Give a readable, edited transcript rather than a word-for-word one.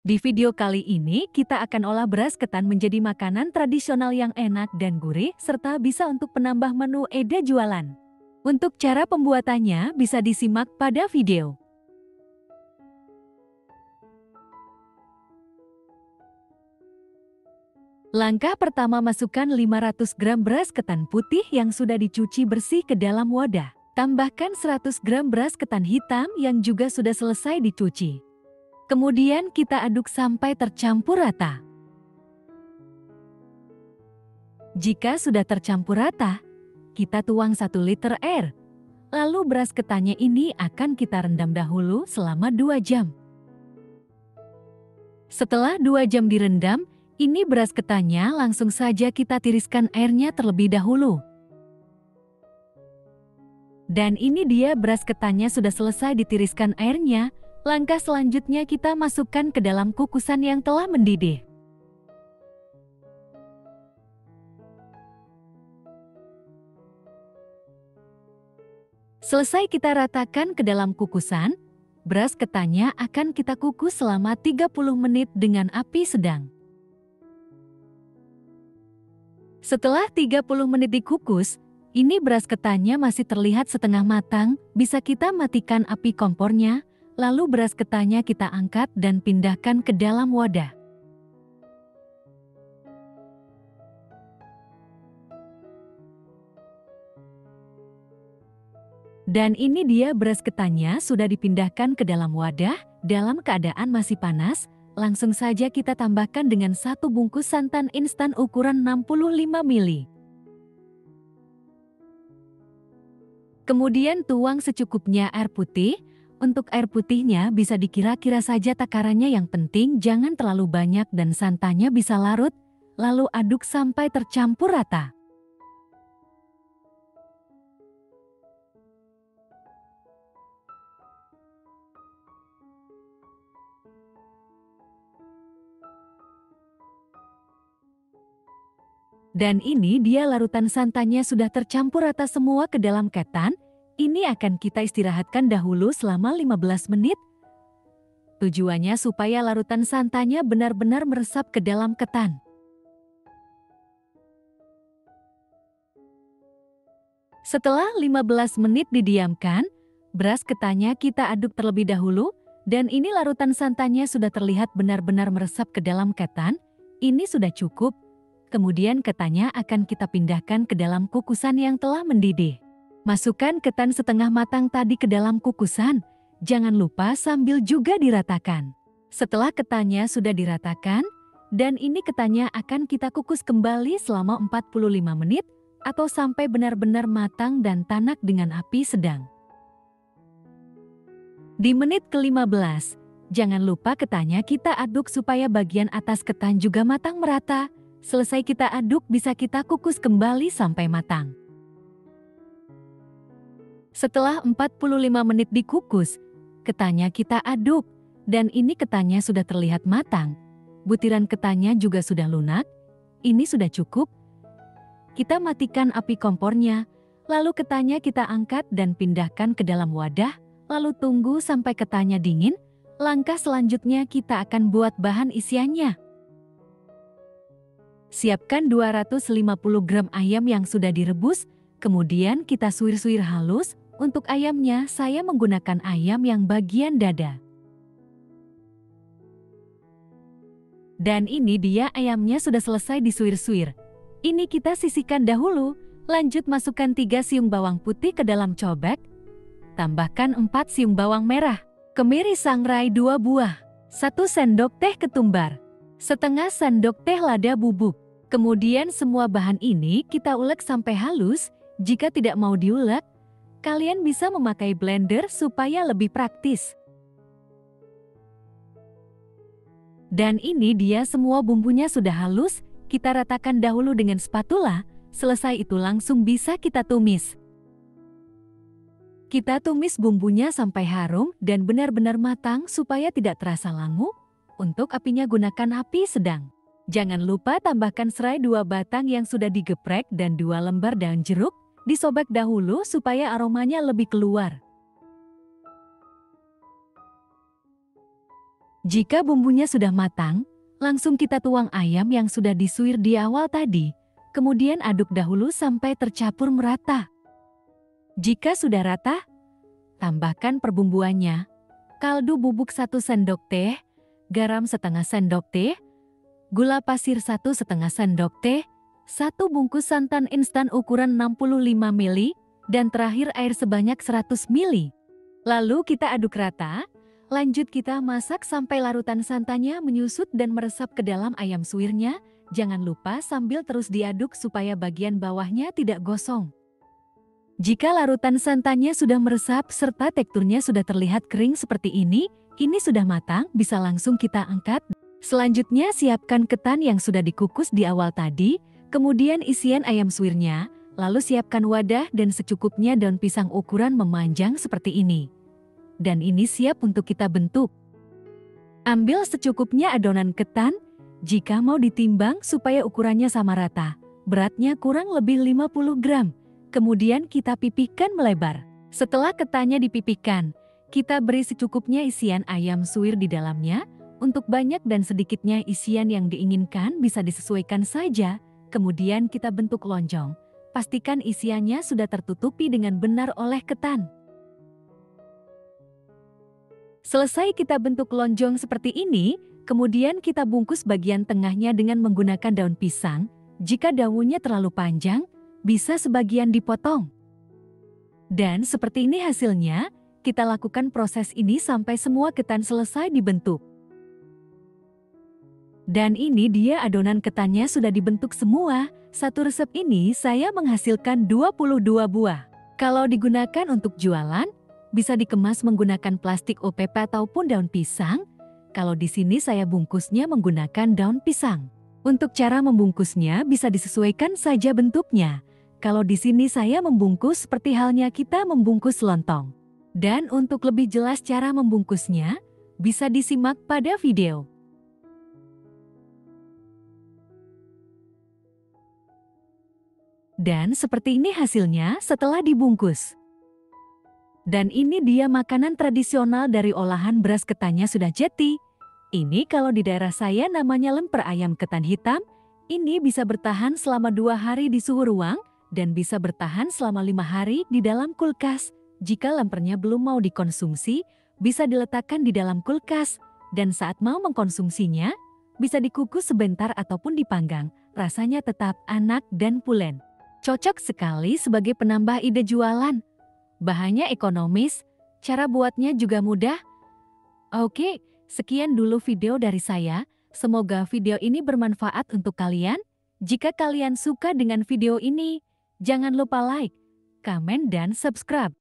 Di video kali ini, kita akan olah beras ketan menjadi makanan tradisional yang enak dan gurih, serta bisa untuk penambah menu ide jualan. Untuk cara pembuatannya bisa disimak pada video. Langkah pertama, masukkan 500 gram beras ketan putih yang sudah dicuci bersih ke dalam wadah. Tambahkan 100 gram beras ketan hitam yang juga sudah selesai dicuci. Kemudian kita aduk sampai tercampur rata. Jika sudah tercampur rata, kita tuang 1 liter air. Lalu beras ketannya ini akan kita rendam dahulu selama 2 jam. Setelah 2 jam direndam, ini beras ketannya langsung saja kita tiriskan airnya terlebih dahulu. Dan ini dia beras ketannya sudah selesai ditiriskan airnya. Langkah selanjutnya kita masukkan ke dalam kukusan yang telah mendidih. Selesai kita ratakan ke dalam kukusan, beras ketannya akan kita kukus selama 30 menit dengan api sedang. Setelah 30 menit dikukus, ini beras ketannya masih terlihat setengah matang, bisa kita matikan api kompornya. Lalu beras ketannya kita angkat dan pindahkan ke dalam wadah. Dan ini dia beras ketannya sudah dipindahkan ke dalam wadah, dalam keadaan masih panas. Langsung saja kita tambahkan dengan 1 bungkus santan instan ukuran 65 ml. Kemudian tuang secukupnya air putih. Untuk air putihnya bisa dikira-kira saja takarannya, yang penting jangan terlalu banyak dan santannya bisa larut, lalu aduk sampai tercampur rata. Dan ini dia larutan santannya sudah tercampur rata semua ke dalam ketan. Ini akan kita istirahatkan dahulu selama 15 menit. Tujuannya supaya larutan santannya benar-benar meresap ke dalam ketan. Setelah 15 menit didiamkan, beras ketannya kita aduk terlebih dahulu. Dan ini larutan santannya sudah terlihat benar-benar meresap ke dalam ketan. Ini sudah cukup. Kemudian ketannya akan kita pindahkan ke dalam kukusan yang telah mendidih. Masukkan ketan setengah matang tadi ke dalam kukusan. Jangan lupa sambil juga diratakan. Setelah ketannya sudah diratakan, dan ini ketannya akan kita kukus kembali selama 45 menit atau sampai benar-benar matang dan tanak dengan api sedang. Di menit ke-15, jangan lupa ketannya kita aduk supaya bagian atas ketan juga matang merata. Selesai kita aduk, bisa kita kukus kembali sampai matang. Setelah 45 menit dikukus, ketannya kita aduk, dan ini ketannya sudah terlihat matang. Butiran ketannya juga sudah lunak, ini sudah cukup. Kita matikan api kompornya, lalu ketannya kita angkat dan pindahkan ke dalam wadah, lalu tunggu sampai ketannya dingin. Langkah selanjutnya kita akan buat bahan isiannya. Siapkan 250 gram ayam yang sudah direbus, kemudian kita suir-suir halus. Untuk ayamnya, saya menggunakan ayam yang bagian dada. Dan ini dia ayamnya sudah selesai disuir-suir. Ini kita sisihkan dahulu. Lanjut masukkan 3 siung bawang putih ke dalam cobek. Tambahkan 4 siung bawang merah. Kemiri sangrai 2 buah. 1 sendok teh ketumbar. Setengah sendok teh lada bubuk. Kemudian semua bahan ini kita ulek sampai halus. Jika tidak mau diulek, kalian bisa memakai blender supaya lebih praktis. Dan ini dia semua bumbunya sudah halus, kita ratakan dahulu dengan spatula. Selesai itu langsung bisa kita tumis. Kita tumis bumbunya sampai harum dan benar-benar matang supaya tidak terasa langu. Untuk apinya gunakan api sedang. Jangan lupa tambahkan serai 2 batang yang sudah digeprek dan 2 lembar daun jeruk. Disobek dahulu supaya aromanya lebih keluar. Jika bumbunya sudah matang, langsung kita tuang ayam yang sudah disuir di awal tadi. Kemudian aduk dahulu sampai tercampur merata. Jika sudah rata, tambahkan perbumbuannya. Kaldu bubuk 1 sendok teh, garam setengah sendok teh, gula pasir 1,5 sendok teh, 1 bungkus santan instan ukuran 65 ml, dan terakhir air sebanyak 100 ml. Lalu kita aduk rata. Lanjut kita masak sampai larutan santannya menyusut dan meresap ke dalam ayam suwirnya. Jangan lupa sambil terus diaduk supaya bagian bawahnya tidak gosong. Jika larutan santannya sudah meresap serta teksturnya sudah terlihat kering seperti ini sudah matang, bisa langsung kita angkat. Selanjutnya siapkan ketan yang sudah dikukus di awal tadi, kemudian isian ayam suwirnya, lalu siapkan wadah dan secukupnya daun pisang ukuran memanjang seperti ini. Dan ini siap untuk kita bentuk. Ambil secukupnya adonan ketan, jika mau ditimbang supaya ukurannya sama rata. Beratnya kurang lebih 50 gram. Kemudian kita pipihkan melebar. Setelah ketannya dipipihkan, kita beri secukupnya isian ayam suwir di dalamnya. Untuk banyak dan sedikitnya isian yang diinginkan bisa disesuaikan saja. Kemudian kita bentuk lonjong. Pastikan isiannya sudah tertutupi dengan benar oleh ketan. Selesai kita bentuk lonjong seperti ini, kemudian kita bungkus bagian tengahnya dengan menggunakan daun pisang. Jika daunnya terlalu panjang, bisa sebagian dipotong. Dan seperti ini hasilnya, kita lakukan proses ini sampai semua ketan selesai dibentuk. Dan ini dia adonan ketannya sudah dibentuk semua. Satu resep ini saya menghasilkan 22 buah. Kalau digunakan untuk jualan, bisa dikemas menggunakan plastik OPP ataupun daun pisang. Kalau di sini saya bungkusnya menggunakan daun pisang. Untuk cara membungkusnya bisa disesuaikan saja bentuknya. Kalau di sini saya membungkus seperti halnya kita membungkus lontong. Dan untuk lebih jelas cara membungkusnya, bisa disimak pada video. Dan seperti ini hasilnya setelah dibungkus. Dan ini dia makanan tradisional dari olahan beras ketannya sudah jadi. Ini kalau di daerah saya namanya lemper ayam ketan hitam. Ini bisa bertahan selama 2 hari di suhu ruang dan bisa bertahan selama 5 hari di dalam kulkas. Jika lempernya belum mau dikonsumsi, bisa diletakkan di dalam kulkas. Dan saat mau mengkonsumsinya, bisa dikukus sebentar ataupun dipanggang. Rasanya tetap enak dan pulen. Cocok sekali sebagai penambah ide jualan. Bahannya ekonomis, cara buatnya juga mudah. Oke, sekian dulu video dari saya. Semoga video ini bermanfaat untuk kalian. Jika kalian suka dengan video ini, jangan lupa like, komen, dan subscribe.